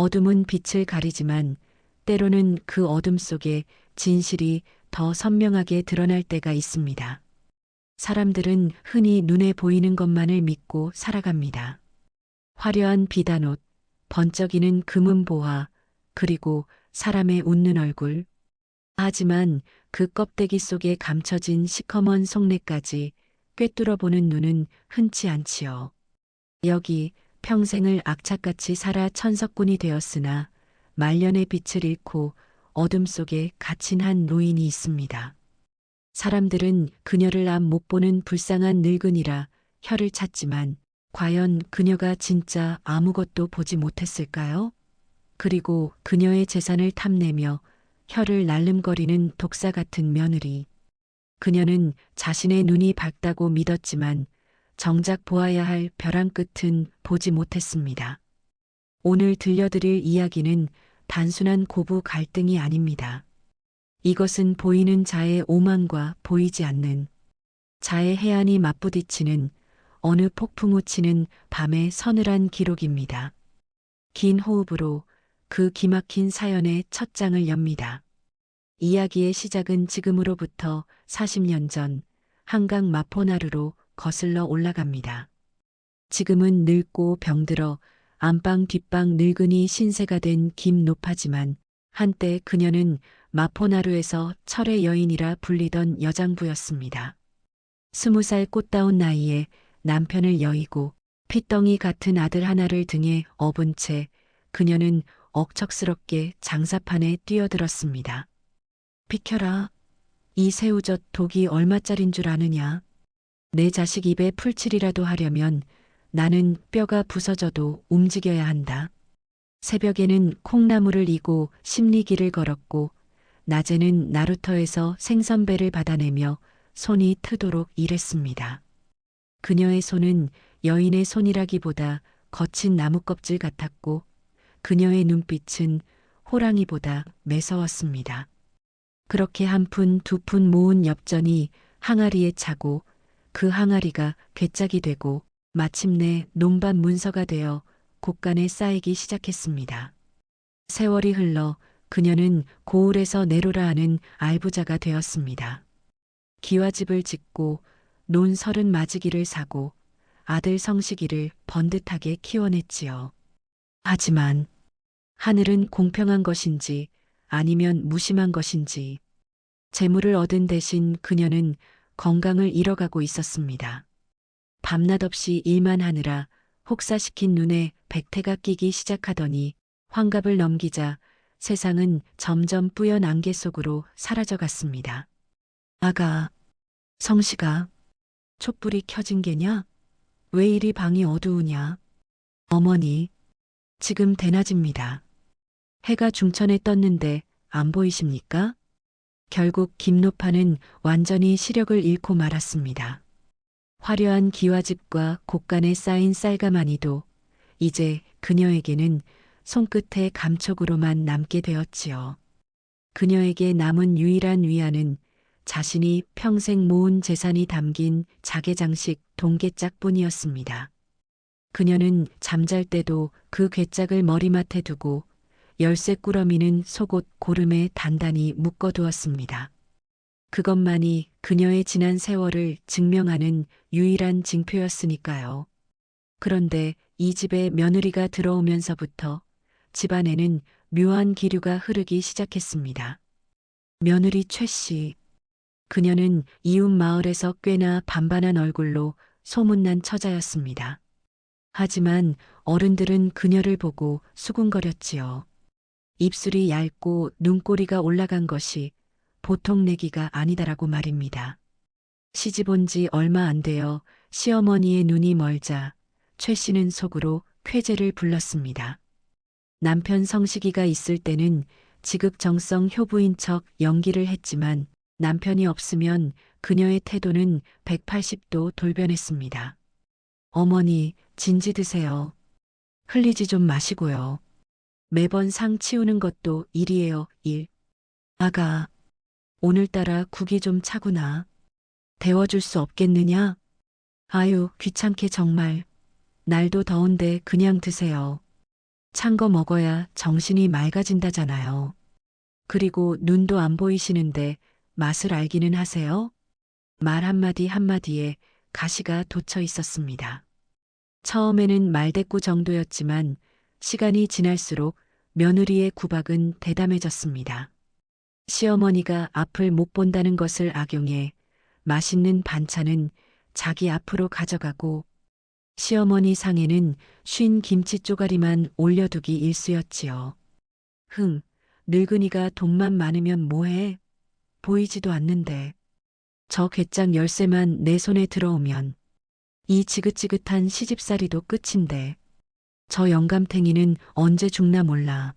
어둠은 빛을 가리지만 때로는 그 어둠 속에 진실이 더 선명하게 드러날 때가 있습니다. 사람들은 흔히 눈에 보이는 것만을 믿고 살아갑니다. 화려한 비단옷, 번쩍이는 금은보화, 그리고 사람의 웃는 얼굴. 하지만 그 껍데기 속에 감춰진 시커먼 속내까지 꿰뚫어보는 눈은 흔치 않지요. 여기 평생을 악착같이 살아 천석군이 되었으나 말년의 빛을 잃고 어둠 속에 갇힌 한 노인이 있습니다. 사람들은 그녀를 앞 못 보는 불쌍한 늙은이라 혀를 찾지만 과연 그녀가 진짜 아무것도 보지 못했을까요? 그리고 그녀의 재산을 탐내며 혀를 날름거리는 독사 같은 며느리. 그녀는 자신의 눈이 밝다고 믿었지만 정작 보아야 할 벼랑 끝은 보지 못했습니다. 오늘 들려드릴 이야기는 단순한 고부 갈등이 아닙니다. 이것은 보이는 자의 오만과 보이지 않는 자의 해안이 맞부딪히는 어느 폭풍 우치는 밤의 서늘한 기록입니다. 긴 호흡으로 그 기막힌 사연의 첫 장을 엽니다. 이야기의 시작은 지금으로부터 40년 전 한강 마포나루로 거슬러 올라갑니다. 지금은 늙고 병들어 안방 뒷방 늙은이 신세가 된 김노파지만 한때 그녀는 마포나루에서 철의 여인이라 불리던 여장부였습니다. 20살 꽃다운 나이에 남편을 여의고 핏덩이 같은 아들 하나를 등에 업은 채 그녀는 억척스럽게 장사판에 뛰어들었습니다. 비켜라. 이 새우젓 독이 얼마짜린 줄 아느냐. 내 자식 입에 풀칠이라도 하려면 나는 뼈가 부서져도 움직여야 한다. 새벽에는 콩나물을 이고 심리기를 걸었고 낮에는 나루터에서 생선배를 받아내며 손이 트도록 일했습니다. 그녀의 손은 여인의 손이라기보다 거친 나무껍질 같았고 그녀의 눈빛은 호랑이보다 매서웠습니다. 그렇게 한 푼 두 푼 모은 엽전이 항아리에 차고 그 항아리가 괴짝이 되고 마침내 논밭 문서가 되어 곳간에 쌓이기 시작했습니다. 세월이 흘러 그녀는 고을에서 내로라 하는 알부자가 되었습니다. 기와집을 짓고 논 30 맞이기를 사고 아들 성식이를 번듯하게 키워냈지요. 하지만 하늘은 공평한 것인지 아니면 무심한 것인지 재물을 얻은 대신 그녀는 건강을 잃어가고 있었습니다. 밤낮 없이 일만 하느라 혹사시킨 눈에 백태가 끼기 시작하더니 환갑을 넘기자 세상은 점점 뿌연 안개 속으로 사라져갔습니다. 아가, 성식아, 촛불이 켜진 게냐? 왜 이리 방이 어두우냐? 어머니, 지금 대낮입니다. 해가 중천에 떴는데 안 보이십니까? 결국 김노파는 완전히 시력을 잃고 말았습니다. 화려한 기와집과 곳간에 쌓인 쌀가마니도 이제 그녀에게는 손끝의 감촉으로만 남게 되었지요. 그녀에게 남은 유일한 위안은 자신이 평생 모은 재산이 담긴 자개장식 동계짝뿐이었습니다. 그녀는 잠잘 때도 그 괴짝을 머리맡에 두고 열쇠 꾸러미는 속옷 고름에 단단히 묶어두었습니다. 그것만이 그녀의 지난 세월을 증명하는 유일한 징표였으니까요. 그런데 이 집에 며느리가 들어오면서부터 집안에는 묘한 기류가 흐르기 시작했습니다. 며느리 최 씨. 그녀는 이웃 마을에서 꽤나 반반한 얼굴로 소문난 처자였습니다. 하지만 어른들은 그녀를 보고 수군거렸지요. 입술이 얇고 눈꼬리가 올라간 것이 보통 내기가 아니다라고 말입니다. 시집 온 지 얼마 안 되어 시어머니의 눈이 멀자 최 씨는 속으로 쾌재를 불렀습니다. 남편 성식이가 있을 때는 지극정성 효부인 척 연기를 했지만 남편이 없으면 그녀의 태도는 180도 돌변했습니다. 어머니, 진지 드세요. 흘리지 좀 마시고요. 매번 상 치우는 것도 일이에요, 일. 아가, 오늘따라 국이 좀 차구나. 데워줄 수 없겠느냐? 아유, 귀찮게 정말. 날도 더운데 그냥 드세요. 찬 거 먹어야 정신이 맑아진다잖아요. 그리고 눈도 안 보이시는데 맛을 알기는 하세요? 말 한마디 한마디에 가시가 돋쳐 있었습니다. 처음에는 말대꾸 정도였지만 시간이 지날수록 며느리의 구박은 대담해졌습니다. 시어머니가 앞을 못 본다는 것을 악용해 맛있는 반찬은 자기 앞으로 가져가고 시어머니 상에는 쉰 김치 쪼가리만 올려두기 일쑤였지요. 늙은이가 돈만 많으면 뭐해? 보이지도 않는데. 저 괴짝 열쇠만 내 손에 들어오면 이 지긋지긋한 시집살이도 끝인데. 저 영감탱이는 언제 죽나 몰라.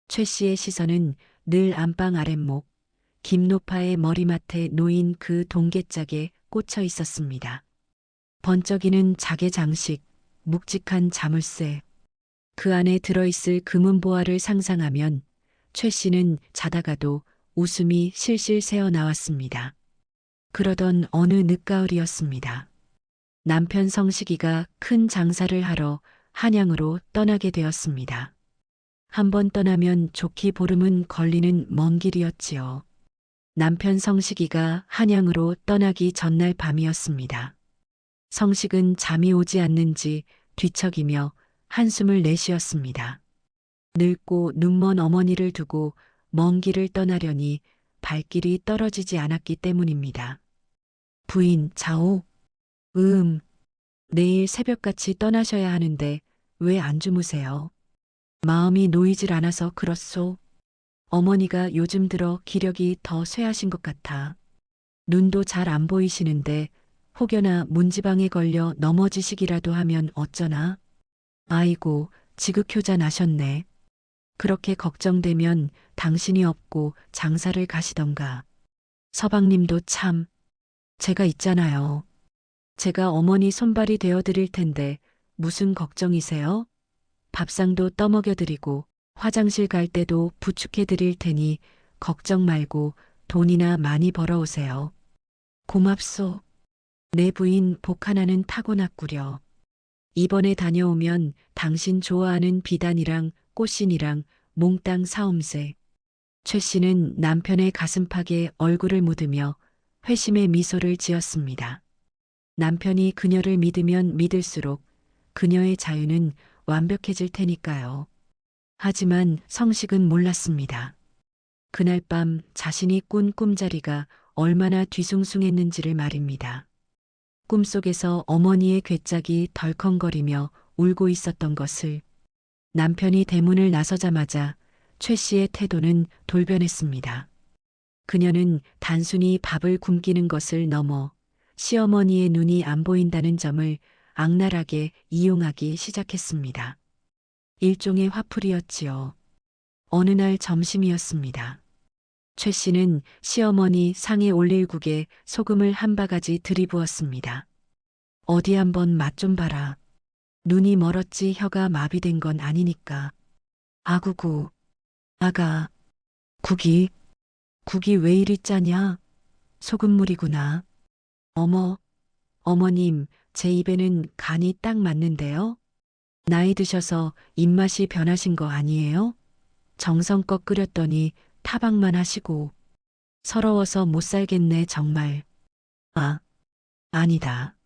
최 씨의 시선은 늘 안방 아랫목, 김노파의 머리맡에 놓인 그 동계짝에 꽂혀 있었습니다. 번쩍이는 자개 장식, 묵직한 자물쇠. 그 안에 들어있을 금은보화를 상상하면 최 씨는 자다가도 웃음이 실실 새어 나왔습니다. 그러던 어느 늦가을이었습니다. 남편 성식이가 큰 장사를 하러 한양으로 떠나게 되었습니다. 한 번 떠나면 좋기 보름은 걸리는 먼 길이었지요. 남편 성식이가 한양으로 떠나기 전날 밤이었습니다. 성식은 잠이 오지 않는지 뒤척이며 한숨을 내쉬었습니다. 늙고 눈먼 어머니를 두고 먼 길을 떠나려니 발길이 떨어지지 않았기 때문입니다. 부인, 자오. 내일 새벽같이 떠나셔야 하는데 왜 안 주무세요? 마음이 놓이질 않아서 그렇소. 어머니가 요즘 들어 기력이 더 쇠하신 것 같아. 눈도 잘 안 보이시는데 혹여나 문지방에 걸려 넘어지시기라도 하면 어쩌나? 아이고, 지극효자 나셨네. 그렇게 걱정되면 당신이 없고 장사를 가시던가. 서방님도 참, 제가 있잖아요. 제가 어머니 손발이 되어 드릴 텐데 무슨 걱정이세요? 밥상도 떠먹여 드리고 화장실 갈 때도 부축해 드릴 테니 걱정 말고 돈이나 많이 벌어오세요. 고맙소. 내 부인 복 하나는 타고났구려. 이번에 다녀오면 당신 좋아하는 비단이랑 꽃신이랑 몽땅 사옴세. 최 씨는 남편의 가슴팍에 얼굴을 묻으며 회심의 미소를 지었습니다. 남편이 그녀를 믿으면 믿을수록 그녀의 자유는 완벽해질 테니까요. 하지만 성식은 몰랐습니다. 그날 밤 자신이 꾼 꿈자리가 얼마나 뒤숭숭했는지를 말입니다. 꿈속에서 어머니의 괴짝이 덜컹거리며 울고 있었던 것을. 남편이 대문을 나서자마자 최 씨의 태도는 돌변했습니다. 그녀는 단순히 밥을 굶기는 것을 넘어 시어머니의 눈이 안 보인다는 점을 악랄하게 이용하기 시작했습니다. 일종의 화풀이였지요. 어느 날 점심이었습니다. 최 씨는 시어머니 상에 올릴 국에 소금을 한 바가지 들이부었습니다. 어디 한번 맛 좀 봐라. 눈이 멀었지 혀가 마비된 건 아니니까. 아구구. 아가. 국이 왜 이리 짜냐? 소금물이구나. 어머, 어머님, 제 입에는 간이 딱 맞는데요? 나이 드셔서 입맛이 변하신 거 아니에요? 정성껏 끓였더니 타박만 하시고. 서러워서 못 살겠네, 정말. 아, 아니다.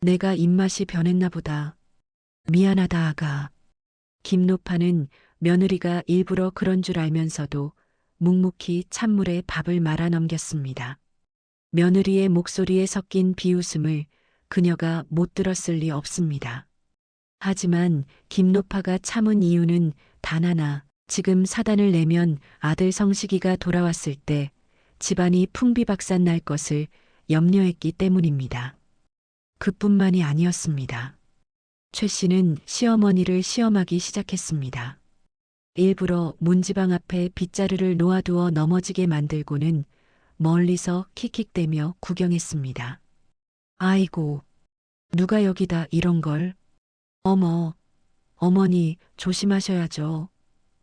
내가 입맛이 변했나 보다. 미안하다, 아가. 김노파는 며느리가 일부러 그런 줄 알면서도 묵묵히 찬물에 밥을 말아 넘겼습니다. 며느리의 목소리에 섞인 비웃음을 그녀가 못 들었을 리 없습니다. 하지만 김노파가 참은 이유는 단 하나, 지금 사단을 내면 아들 성식이가 돌아왔을 때 집안이 풍비박산 날 것을 염려했기 때문입니다. 그뿐만이 아니었습니다. 최 씨는 시어머니를 시험하기 시작했습니다. 일부러 문지방 앞에 빗자루를 놓아두어 넘어지게 만들고는 멀리서 킥킥대며 구경했습니다. 아이고, 누가 여기다 이런 걸. 어머, 어머니 조심하셔야죠.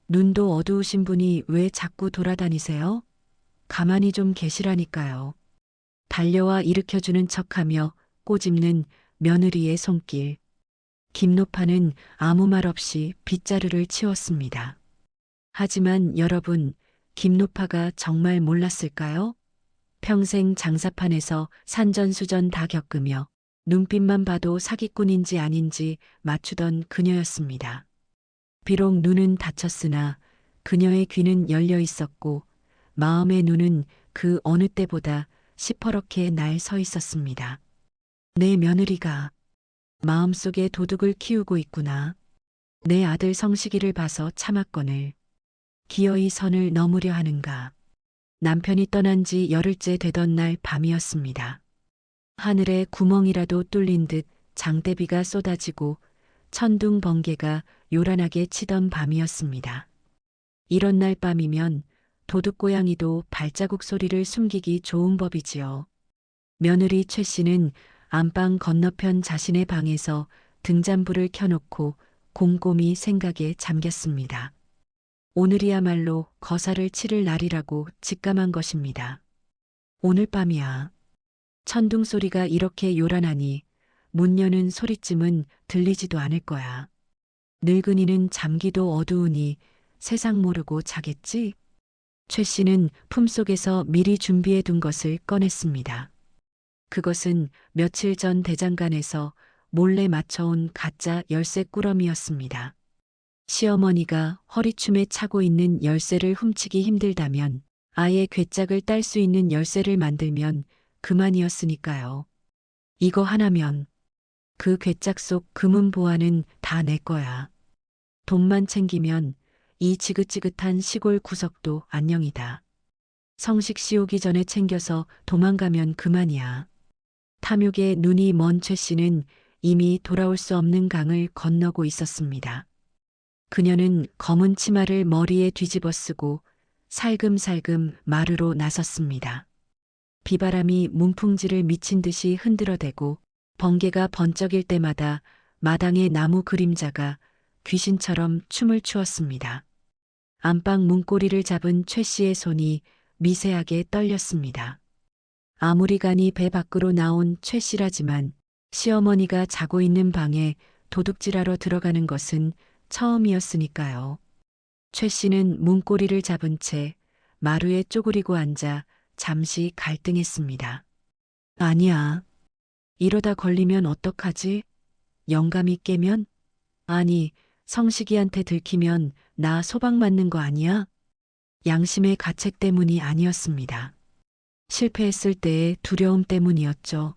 눈도 어두우신 분이 왜 자꾸 돌아다니세요? 가만히 좀 계시라니까요. 달려와 일으켜주는 척하며 꼬집는 며느리의 손길. 김노파는 아무 말 없이 빗자루를 치웠습니다. 하지만 여러분, 김노파가 정말 몰랐을까요? 평생 장사판에서 산전수전 다 겪으며 눈빛만 봐도 사기꾼인지 아닌지 맞추던 그녀였습니다. 비록 눈은 다쳤으나 그녀의 귀는 열려 있었고 마음의 눈은 그 어느 때보다 시퍼렇게 날 서 있었습니다. 내 며느리가 마음속에 도둑을 키우고 있구나. 내 아들 성식이를 봐서 참았거늘 기어이 선을 넘으려 하는가. 남편이 떠난 지 열흘째 되던 날 밤이었습니다. 하늘에 구멍이라도 뚫린 듯 장대비가 쏟아지고 천둥 번개가 요란하게 치던 밤이었습니다. 이런 날 밤이면 도둑고양이도 발자국 소리를 숨기기 좋은 법이지요. 며느리 최 씨는 안방 건너편 자신의 방에서 등잔불을 켜놓고 곰곰이 생각에 잠겼습니다. 오늘이야말로 거사를 치를 날이라고 직감한 것입니다. 오늘 밤이야. 천둥 소리가 이렇게 요란하니 문 여는 소리쯤은 들리지도 않을 거야. 늙은이는 잠기도 어두우니 세상 모르고 자겠지? 최 씨는 품속에서 미리 준비해 둔 것을 꺼냈습니다. 그것은 며칠 전 대장간에서 몰래 맞춰온 가짜 열쇠 꾸러미였습니다. 시어머니가 허리춤에 차고 있는 열쇠를 훔치기 힘들다면 아예 괴짝을 딸 수 있는 열쇠를 만들면 그만이었으니까요. 이거 하나면 그 괴짝 속 금은 보화는 다 내 거야. 돈만 챙기면 이 지긋지긋한 시골 구석도 안녕이다. 성식 씨 오기 전에 챙겨서 도망가면 그만이야. 탐욕에 눈이 먼 최 씨는 이미 돌아올 수 없는 강을 건너고 있었습니다. 그녀는 검은 치마를 머리에 뒤집어 쓰고 살금살금 마루로 나섰습니다. 비바람이 문풍지를 미친 듯이 흔들어대고 번개가 번쩍일 때마다 마당의 나무 그림자가 귀신처럼 춤을 추었습니다. 안방 문고리를 잡은 최 씨의 손이 미세하게 떨렸습니다. 아무리 간이 배 밖으로 나온 최 씨라지만 시어머니가 자고 있는 방에 도둑질하러 들어가는 것은 처음이었으니까요. 최 씨는 문고리를 잡은 채 마루에 쪼그리고 앉아 잠시 갈등했습니다. 아니야. 이러다 걸리면 어떡하지? 영감이 깨면? 아니, 성식이한테 들키면 나 소방 맞는 거 아니야? 양심의 가책 때문이 아니었습니다. 실패했을 때의 두려움 때문이었죠.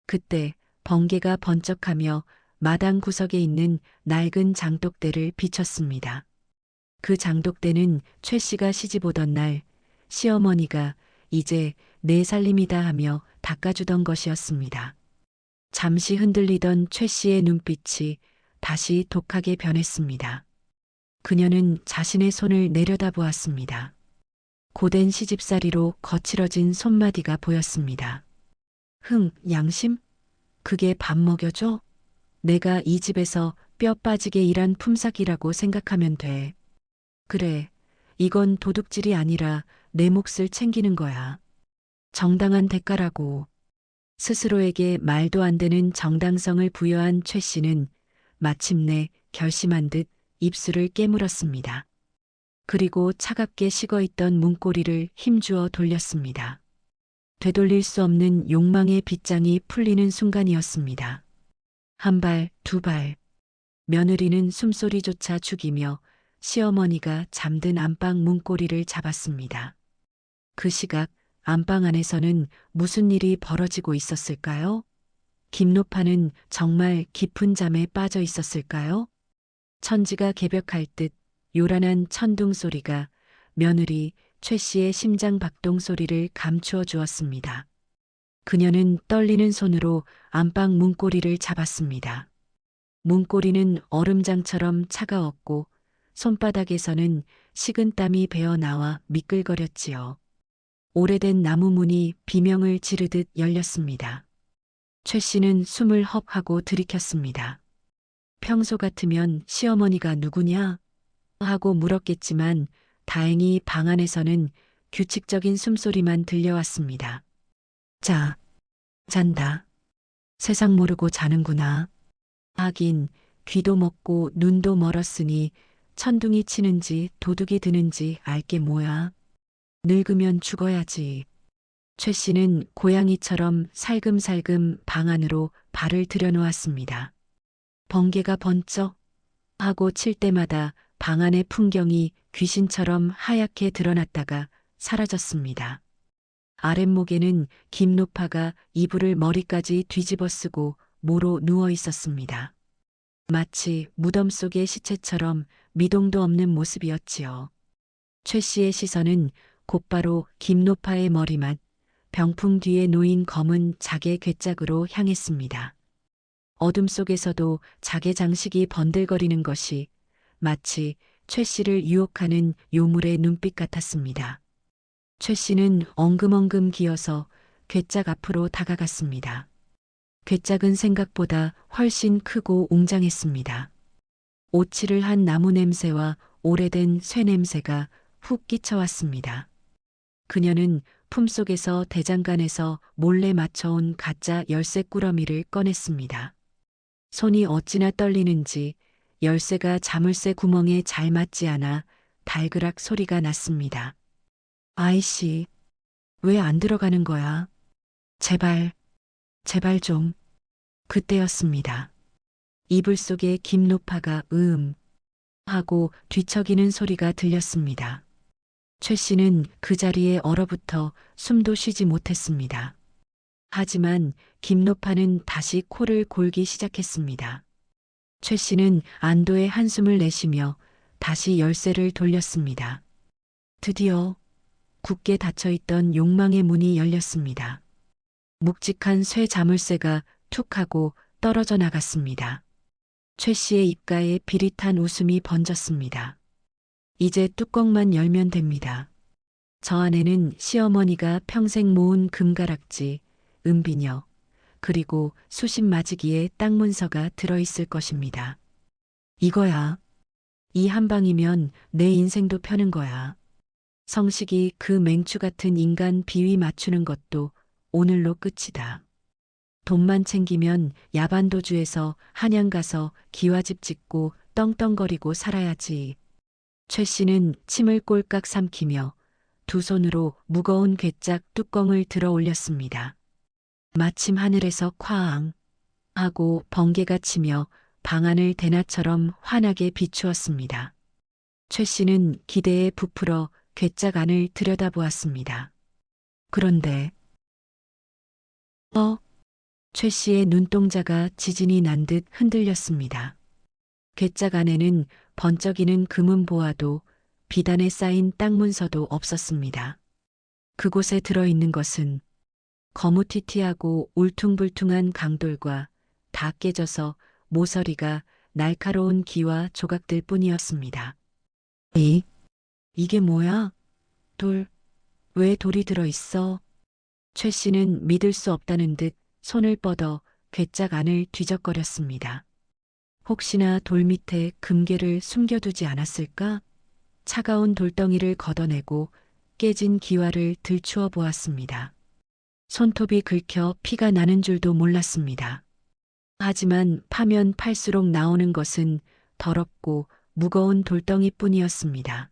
그때 번개가 번쩍하며 마당 구석에 있는 낡은 장독대를 비췄습니다. 그 장독대는 최 씨가 시집 오던 날 시어머니가 이제 내 살림이다 하며 닦아주던 것이었습니다. 잠시 흔들리던 최 씨의 눈빛이 다시 독하게 변했습니다. 그녀는 자신의 손을 내려다보았습니다. 고된 시집살이로 거칠어진 손마디가 보였습니다. 양심? 그게 밥 먹여줘? 내가 이 집에서 뼈 빠지게 일한 품삯이라고 생각하면 돼. 그래, 이건 도둑질이 아니라 내 몫을 챙기는 거야. 정당한 대가라고. 스스로에게 말도 안 되는 정당성을 부여한 최 씨는 마침내 결심한 듯 입술을 깨물었습니다. 그리고 차갑게 식어있던 문고리를 힘주어 돌렸습니다. 되돌릴 수 없는 욕망의 빗장이 풀리는 순간이었습니다. 한 발, 두 발. 며느리는 숨소리조차 죽이며 시어머니가 잠든 안방 문고리를 잡았습니다. 그 시각 안방 안에서는 무슨 일이 벌어지고 있었을까요? 김노파는 정말 깊은 잠에 빠져 있었을까요? 천지가 개벽할 듯 요란한 천둥 소리가 며느리 최 씨의 심장 박동 소리를 감추어 주었습니다. 그녀는 떨리는 손으로 안방 문고리를 잡았습니다. 문고리는 얼음장처럼 차가웠고 손바닥에서는 식은땀이 배어 나와 미끌거렸지요. 오래된 나무 문이 비명을 지르듯 열렸습니다. 최 씨는 숨을 헙하고 들이켰습니다. 평소 같으면 시어머니가 누구냐? 하고 물었겠지만 다행히 방 안에서는 규칙적인 숨소리만 들려왔습니다. 자, 잔다. 세상 모르고 자는구나. 하긴 귀도 먹고 눈도 멀었으니 천둥이 치는지 도둑이 드는지 알게 뭐야. 늙으면 죽어야지. 최 씨는 고양이처럼 살금살금 방 안으로 발을 들여놓았습니다. 번개가 번쩍 하고 칠 때마다 방 안의 풍경이 귀신처럼 하얗게 드러났다가 사라졌습니다. 아랫목에는 김노파가 이불을 머리까지 뒤집어 쓰고 모로 누워 있었습니다. 마치 무덤 속의 시체처럼 미동도 없는 모습이었지요. 최 씨의 시선은 곧바로 김노파의 머리맡 병풍 뒤에 놓인 검은 자개 괴짝으로 향했습니다. 어둠 속에서도 자개 장식이 번들거리는 것이 마치 최 씨를 유혹하는 요물의 눈빛 같았습니다. 최 씨는 엉금엉금 기어서 괴짝 앞으로 다가갔습니다. 괴짝은 생각보다 훨씬 크고 웅장했습니다. 오칠을 한 나무 냄새와 오래된 쇠 냄새가 훅 끼쳐왔습니다. 그녀는 품속에서 대장간에서 몰래 맞춰온 가짜 열쇠 꾸러미를 꺼냈습니다. 손이 어찌나 떨리는지 열쇠가 자물쇠 구멍에 잘 맞지 않아 달그락 소리가 났습니다. 아이씨, 왜 안 들어가는 거야? 제발, 제발 좀. 그때였습니다. 이불 속에 김노파가 하고 뒤척이는 소리가 들렸습니다. 최 씨는 그 자리에 얼어붙어 숨도 쉬지 못했습니다. 하지만 김노파는 다시 코를 골기 시작했습니다. 최 씨는 안도의 한숨을 내쉬며 다시 열쇠를 돌렸습니다. 드디어 굳게 닫혀있던 욕망의 문이 열렸습니다. 묵직한 쇠 자물쇠가 툭 하고 떨어져 나갔습니다. 최 씨의 입가에 비릿한 웃음이 번졌습니다. 이제 뚜껑만 열면 됩니다. 저 안에는 시어머니가 평생 모은 금가락지, 은비녀, 그리고 수십 마지기의 땅 문서가 들어있을 것입니다. 이거야. 이 한 방이면 내 인생도 펴는 거야. 성식이 그 맹추 같은 인간 비위 맞추는 것도 오늘로 끝이다. 돈만 챙기면 야반도주에서 한양 가서 기와집 짓고 떵떵거리고 살아야지. 최 씨는 침을 꼴깍 삼키며 두 손으로 무거운 괴짝 뚜껑을 들어 올렸습니다. 마침 하늘에서 쾅 하고 번개가 치며 방안을 대낮처럼 환하게 비추었습니다. 최 씨는 기대에 부풀어 괴짝 안을 들여다보았습니다. 그런데 최 씨의 눈동자가 지진이 난 듯 흔들렸습니다. 괴짝 안에는 번쩍이는 금은 보화도 비단에 쌓인 땅 문서도 없었습니다. 그곳에 들어있는 것은 거무튀튀하고 울퉁불퉁한 강돌과 다 깨져서 모서리가 날카로운 기와 조각들 뿐이었습니다. 이게 뭐야? 돌, 왜 돌이 들어있어? 최 씨는 믿을 수 없다는 듯 손을 뻗어 괴짝 안을 뒤적거렸습니다. 혹시나 돌 밑에 금괴를 숨겨두지 않았을까? 차가운 돌덩이를 걷어내고 깨진 기와를 들추어 보았습니다. 손톱이 긁혀 피가 나는 줄도 몰랐습니다. 하지만 파면 팔수록 나오는 것은 더럽고 무거운 돌덩이뿐이었습니다.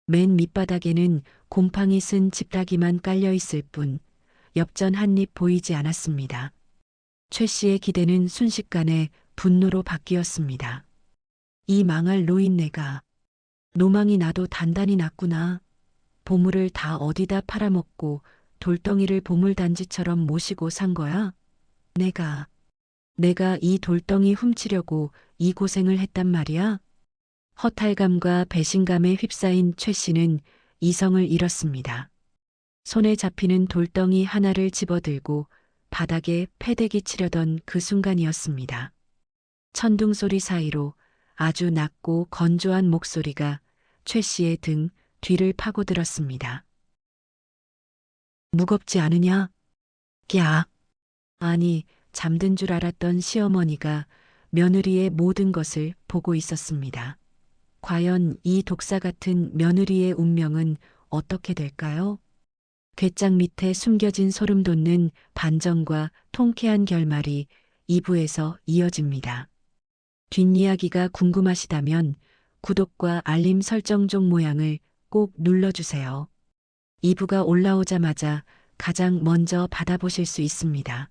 맨 밑바닥에는 곰팡이 쓴 집라기만 깔려 있을 뿐 엽전 한 입 보이지 않았습니다. 최 씨의 기대는 순식간에 분노로 바뀌었습니다. 이 망할 노인네가 노망이 나도 단단히 났구나. 보물을 다 어디다 팔아먹고 돌덩이를 보물단지처럼 모시고 산 거야? 내가 이 돌덩이 훔치려고 이 고생을 했단 말이야? 허탈감과 배신감에 휩싸인 최 씨는 이성을 잃었습니다. 손에 잡히는 돌덩이 하나를 집어들고 바닥에 패대기 치려던 그 순간이었습니다. 천둥 소리 사이로 아주 낮고 건조한 목소리가 최 씨의 등 뒤를 파고들었습니다. 무겁지 않으냐? 야! 아니, 잠든 줄 알았던 시어머니가 며느리의 모든 것을 보고 있었습니다. 과연 이 독사 같은 며느리의 운명은 어떻게 될까요? 괴짝 밑에 숨겨진 소름 돋는 반전과 통쾌한 결말이 2부에서 이어집니다. 뒷이야기가 궁금하시다면 구독과 알림 설정 종 모양을 꼭 눌러주세요. 2부가 올라오자마자 가장 먼저 받아보실 수 있습니다.